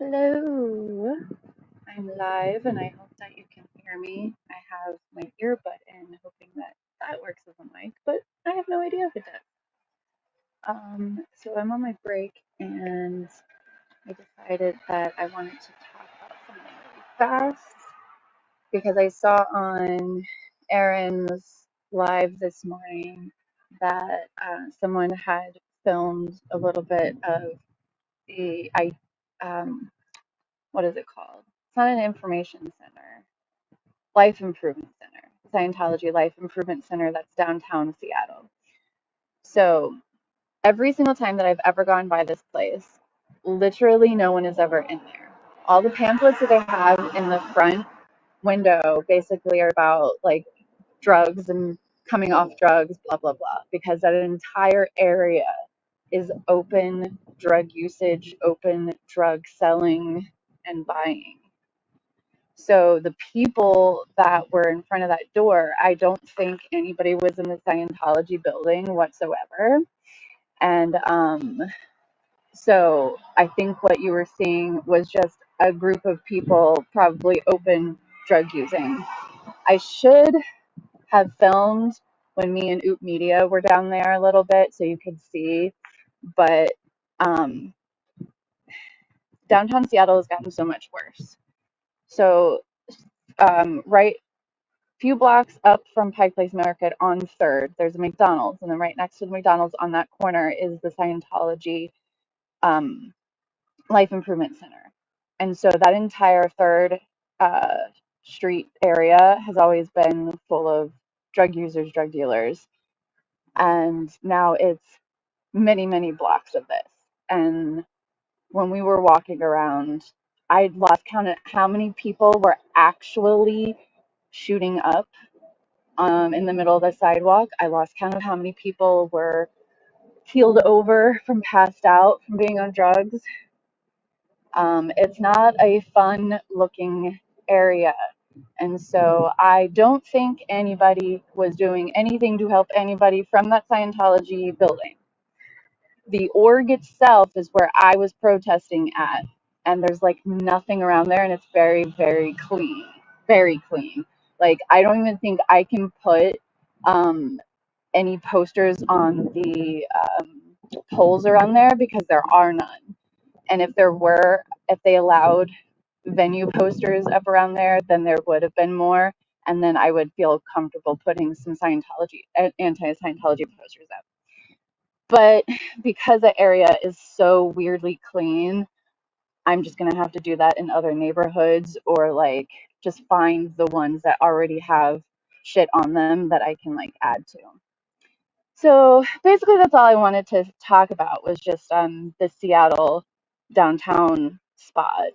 Hello, I'm live and I hope that you can hear me. I have my earbud in, hoping that that works as a mic, but I have no idea if it does. So I'm on my break and I decided that I wanted to talk about something really fast because I saw on Erin's live this morning that someone had filmed a little bit of the um, what is it called? It's not an information center, Life Improvement Center, Scientology Life Improvement Center that's downtown Seattle. So every single time that I've ever gone by this place, literally no one is ever in there. All the pamphlets that they have in the front window basically are about like drugs and coming off drugs, blah, blah, blah, because that entire area is open drug usage, open drug selling and buying. So the people that were in front of that door, I don't think anybody was in the Scientology building whatsoever. And so I think what you were seeing was just a group of people probably open drug using. I should have filmed when me and Oop Media were down there a little bit so you could see, but um, downtown Seattle has gotten so much worse. So right few blocks up from Pike Place Market on 3rd, there's a McDonald's, and then right next to the McDonald's on that corner is the Scientology um, Life Improvement Center. And so that entire 3rd uh, street area has always been full of drug users, drug dealers, and now it's many, many blocks of this. And when we were walking around, I lost count of how many people were actually shooting up in the middle of the sidewalk. I lost count of how many people were keeled over from passed out from being on drugs. It's not a fun looking area. And so I don't think anybody was doing anything to help anybody from that Scientology building. The org itself is where I was protesting at, and there's like nothing around there, and it's very, very clean. Very clean. Like, I don't even think I can put um, any posters on the poles around there because there are none. And if there were, if they allowed venue posters up around there, then there would have been more. And then I would feel comfortable putting some Scientology, anti-Scientology posters up. But because the area is so weirdly clean, I'm just gonna have to do that in other neighborhoods or like just find the ones that already have shit on them that I can like add to. So basically, that's all I wanted to talk about was just the Seattle downtown spot.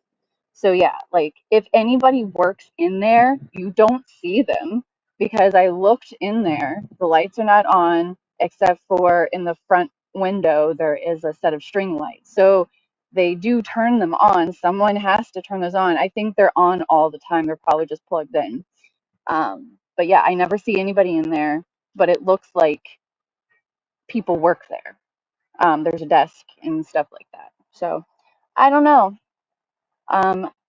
So yeah, like if anybody works in there, you don't see them because I looked in there. The lights are not on except for in the front window there is a set of string lights. So they do turn them on. Someone has to turn those on. I think they're on all the time. They're probably just plugged in. But yeah, I never see anybody in there, but it looks like people work there. There's a desk and stuff like that. So I don't know.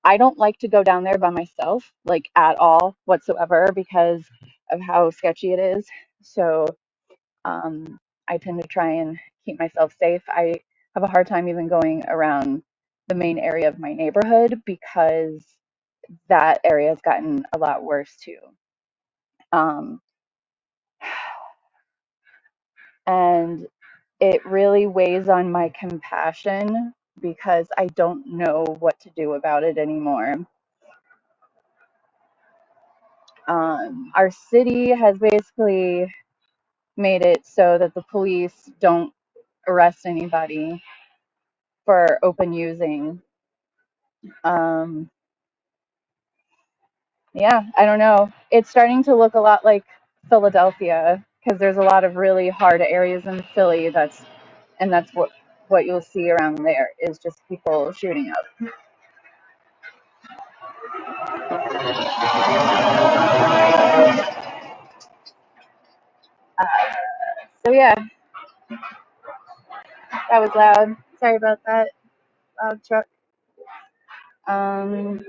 I don't like to go down there by myself, like at all whatsoever, because of how sketchy it is. So um, I tend to try and keep myself safe. I have a hard time even going around the main area of my neighborhood because that area has gotten a lot worse too. Um, and it really weighs on my compassion because I don't know what to do about it anymore. Our city has basically made it so that the police don't arrest anybody for open using. Um, yeah, I don't know. It's starting to look a lot like Philadelphia because there's a lot of really hard areas in Philly that's what you'll see around there is just people shooting up. Uh, so yeah, that was loud. Sorry about that. Loud truck. Um,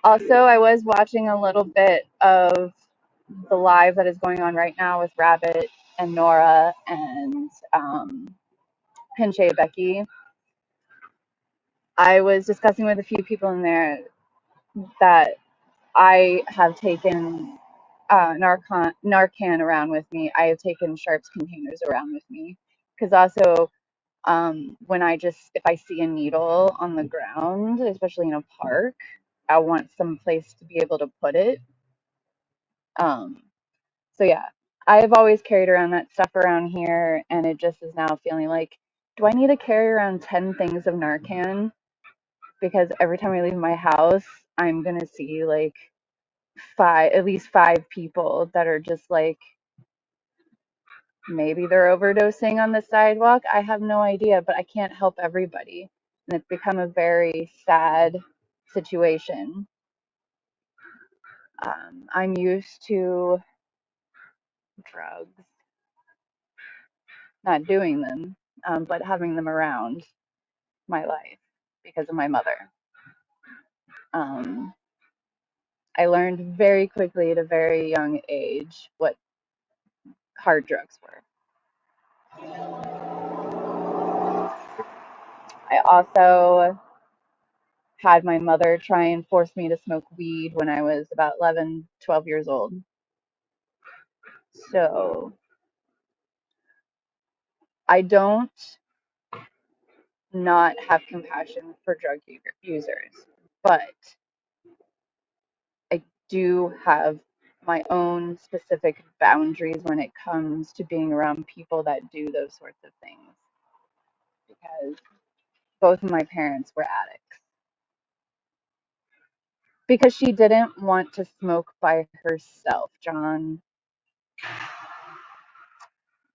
Also, I was watching a little bit of the live that is going on right now with Rabbit and Nora and Pinche Becky. I was discussing with a few people in there that I have taken Narcan around with me. I have taken Sharps containers around with me because also when if I see a needle on the ground, especially in a park, I want some place to be able to put it. Um, So yeah, I've always carried around that stuff around here, and it just is now feeling like, do I need to carry around 10 things of Narcan? Because every time I leave my house, I'm gonna see like at least five people that are just like, maybe they're overdosing on the sidewalk. I have no idea, but I can't help everybody. And it's become a very sad situation. I'm used to drugs, not doing them, but having them around my life because of my mother. Um, I learned very quickly at a very young age what hard drugs were. I also had my mother try and force me to smoke weed when I was about 11, 12 years old. So I don't not have compassion for drug users, but I do have my own specific boundaries when it comes to being around people that do those sorts of things because both of my parents were addicts. Because she didn't want to smoke by herself, John.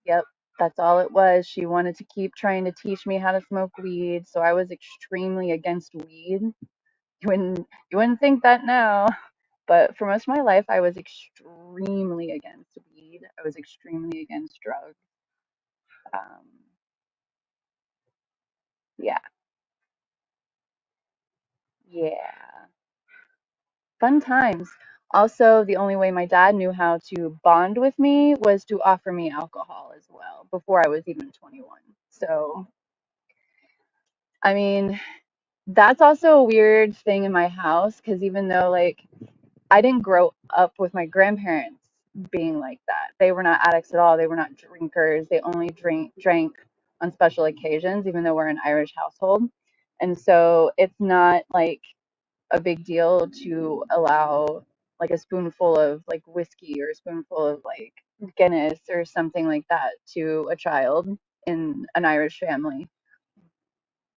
Yep, that's all it was. She wanted to keep trying to teach me how to smoke weed, so I was extremely against weed. You wouldn't think that now, but for most of my life I was extremely against weed. I was extremely against drugs. Um, yeah, yeah. Fun times. Also, the only way my dad knew how to bond with me was to offer me alcohol as well before I was even 21. So, I mean, that's also a weird thing in my house because even though, like, I didn't grow up with my grandparents being like that, they were not addicts at all. They were not drinkers. They only drank on special occasions, even though we're an Irish household. And so it's not like a big deal to allow like a spoonful of like whiskey or a spoonful of like Guinness or something like that to a child in an Irish family.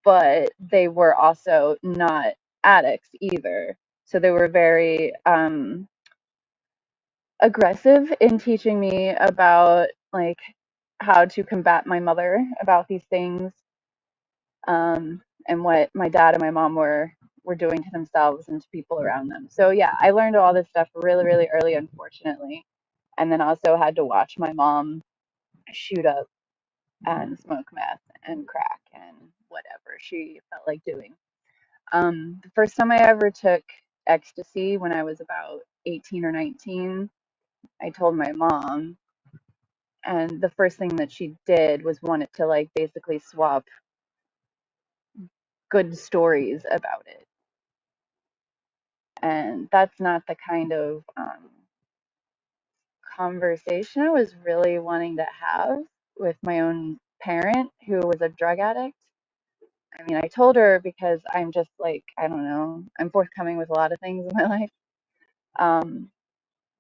But they were also not addicts either. So they were very aggressive in teaching me about like how to combat my mother about these things, and what my dad and my mom were doing to themselves and to people around them. So yeah, I learned all this stuff really, really early, unfortunately, and then also had to watch my mom shoot up and smoke meth and crack and whatever she felt like doing. The first time I ever took ecstasy when I was about 18 or 19, I told my mom, and the first thing that she did was wanted to like basically swap good stories about it. And that's not the kind of conversation I was really wanting to have with my own parent who was a drug addict. I mean, I told her because I'm just like, I don't know, I'm forthcoming with a lot of things in my life. Um,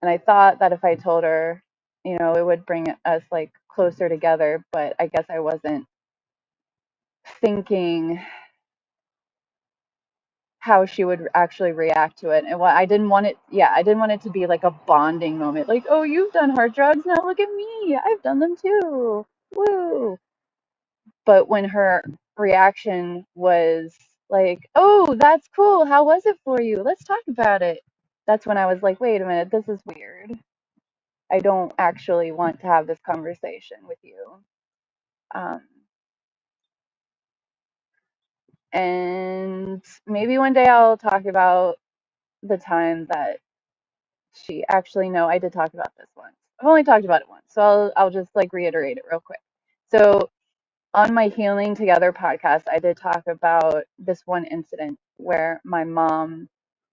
and I thought that if I told her, it would bring us like closer together, but I guess I wasn't thinking how she would actually react to it. And what I didn't want it, yeah, I didn't want it to be like a bonding moment. Like, oh, you've done hard drugs. Now look at me. I've done them too. Woo. But when her reaction was like, oh, that's cool. How was it for you? Let's talk about it. That's when I was like, wait a minute, this is weird. I don't actually want to have this conversation with you. Um, And maybe one day I'll talk about the time that she actually, no, I did talk about this once. I've only talked about it once, so I'll just like reiterate it real quick. So on my Healing Together podcast, I did talk about this one incident where my mom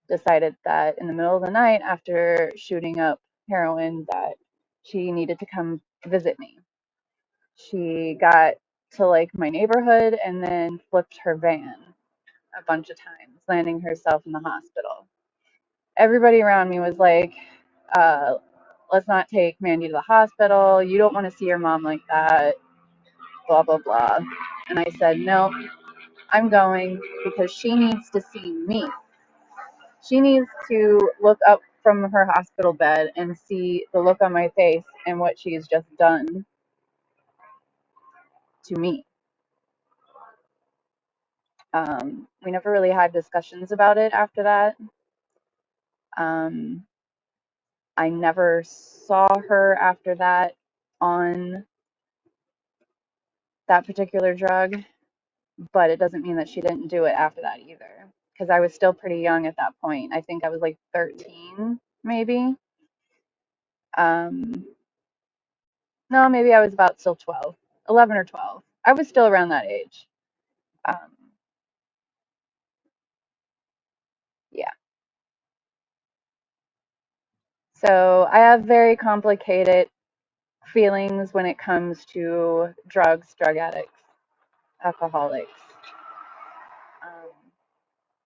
decided that in the middle of the night after shooting up heroin that she needed to come visit me. She got to like my neighborhood and then flipped her van a bunch of times, landing herself in the hospital. Everybody around me was like, uh, let's not take Mandy to the hospital. You don't want to see your mom like that, blah, blah, blah. And I said, no, I'm going because she needs to see me. She needs to look up from her hospital bed and see the look on my face and what she's just done to me. We never really had discussions about it after that. Um, I never saw her after that on that particular drug, but it doesn't mean that she didn't do it after that either. Because I was still pretty young at that point. I think I was like 13, maybe. Um, no, maybe I was about still 12, 11 or 12. I was still around that age. Um, yeah. So I have very complicated feelings when it comes to drugs, drug addicts, alcoholics,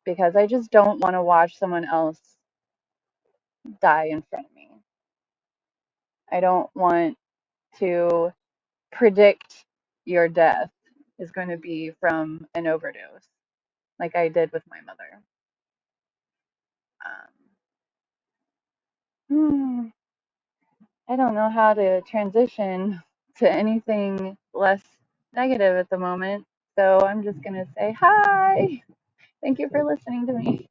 because I just don't want to watch someone else die in front of me. I don't want to predict your death is going to be from an overdose, like I did with my mother. Um, I don't know how to transition to anything less negative at the moment, so I'm just going to say hi. Thank you for listening to me.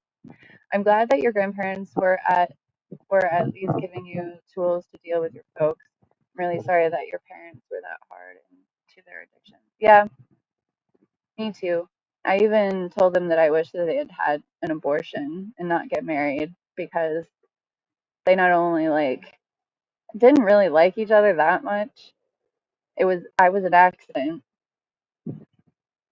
I'm glad that your grandparents were at least giving you tools to deal with your folks. I'm really sorry that your parents were that hard into their addiction. Yeah, me too. I even told them that I wish that they had had an abortion and not get married because they not only like didn't really like each other that much. I was an accident,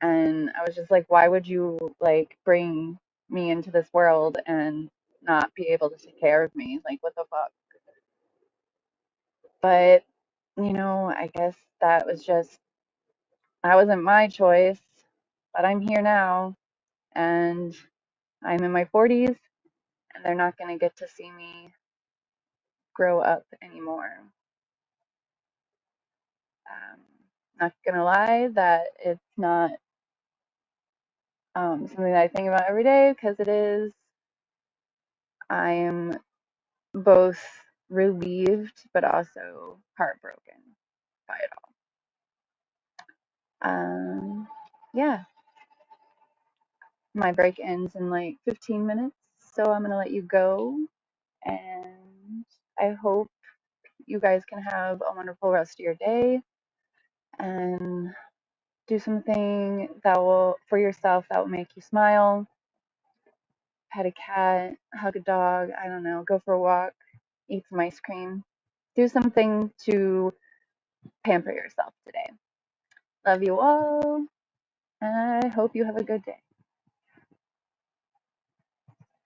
and I was just like, why would you like bring me into this world and not be able to take care of me? Like, what the fuck? But I guess that wasn't my choice. But I'm here now, and I'm in my 40s, and they're not gonna get to see me grow up anymore. Um, not gonna lie, that it's not something that I think about every day because it is. I am both relieved but also heartbroken by it all. Yeah, my break ends in like 15 minutes, so I'm gonna let you go, and I hope you guys can have a wonderful rest of your day and do something that will for yourself that will make you smile. Pet a cat, hug a dog, I don't know, go for a walk, eat some ice cream. Do something to pamper yourself today. Love you all, and I hope you have a good day.